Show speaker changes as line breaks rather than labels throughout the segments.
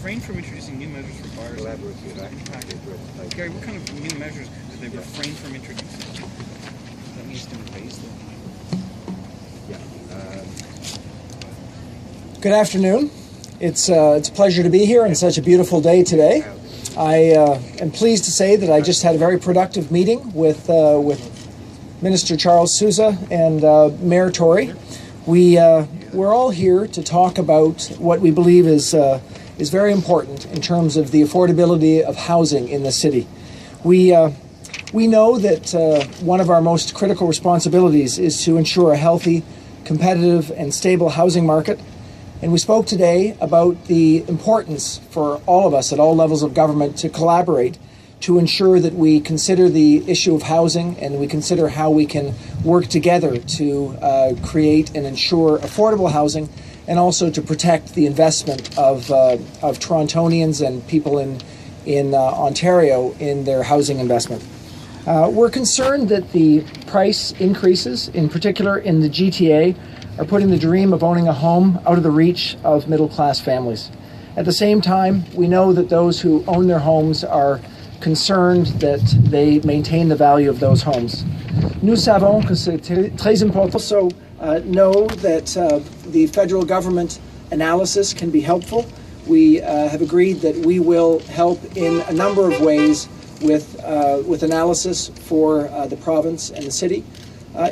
refrain from introducing new measures for buyers? Gary, what kind of new measures did they refrain from introducing? That needs to be raised.
Good afternoon. It's a pleasure to be here on such a beautiful day today. I am pleased to say that I just had a very productive meeting with Minister Charles Sousa and Mayor Tory. We're all here to talk about what we believe is very important in terms of the affordability of housing in the city. We know that one of our most critical responsibilities is to ensure a healthy, competitive, and stable housing market. And we spoke today about the importance for all of us at all levels of government to collaborate to ensure that we consider the issue of housing and we consider how we can work together to create and ensure affordable housing and also to protect the investment of Torontonians and people in Ontario in their housing investment. We're concerned that the price increases, in particular in the GTA, are putting the dream of owning a home out of the reach of middle-class families. At the same time, we know that those who own their homes are concerned that they maintain the value of those homes. Nous savons que c'est très important. Also know that the federal government analysis can be helpful. We have agreed that we will help in a number of ways with analysis for the province and the city.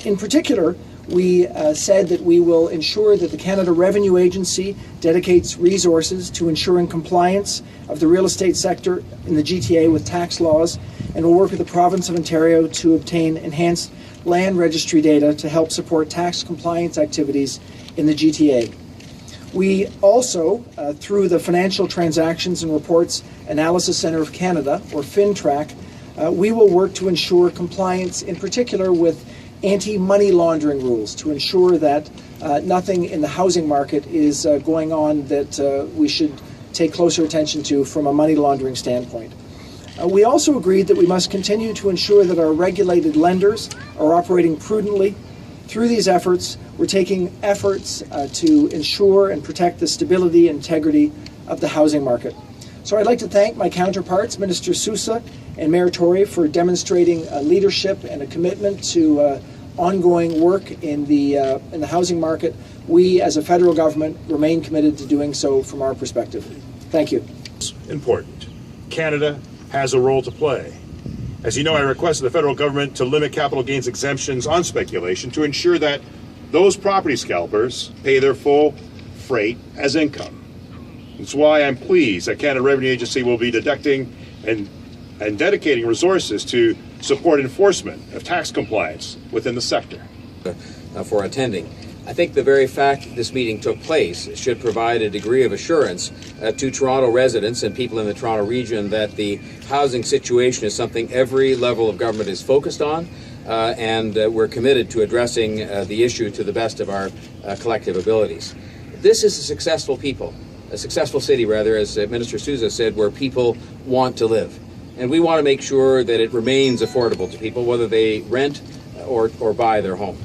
In particular, we said that we will ensure that the Canada Revenue Agency dedicates resources to ensuring compliance of the real estate sector in the GTA with tax laws, and will work with the province of Ontario to obtain enhanced land registry data to help support tax compliance activities in the GTA. We also, through the Financial Transactions and Reports Analysis Centre of Canada, or FINTRAC, we will work to ensure compliance, in particular with anti-money laundering rules, to ensure that nothing in the housing market is going on that we should take closer attention to from a money laundering standpoint. We also agreed that we must continue to ensure that our regulated lenders are operating prudently. Through these efforts, we're taking efforts to ensure and protect the stability and integrity of the housing market. So I'd like to thank my counterparts, Minister Sousa and Mayor Tory, for demonstrating leadership and a commitment to ongoing work in the housing market. We, as a federal government, remain committed to doing so from our perspective. Thank you.
Important. Canada has a role to play. As you know, I requested the federal government to limit capital gains exemptions on speculation to ensure that those property scalpers pay their full freight as income. That's why I'm pleased that Canada Revenue Agency will be deducting and dedicating resources to support enforcement of tax compliance within the sector.
For attending. I think the very fact that this meeting took place should provide a degree of assurance to Toronto residents and people in the Toronto region that the housing situation is something every level of government is focused on, and we're committed to addressing the issue to the best of our collective abilities. This is a successful city, as Minister Sousa said, where people want to live. And we want to make sure that it remains affordable to people, whether they rent or buy their home.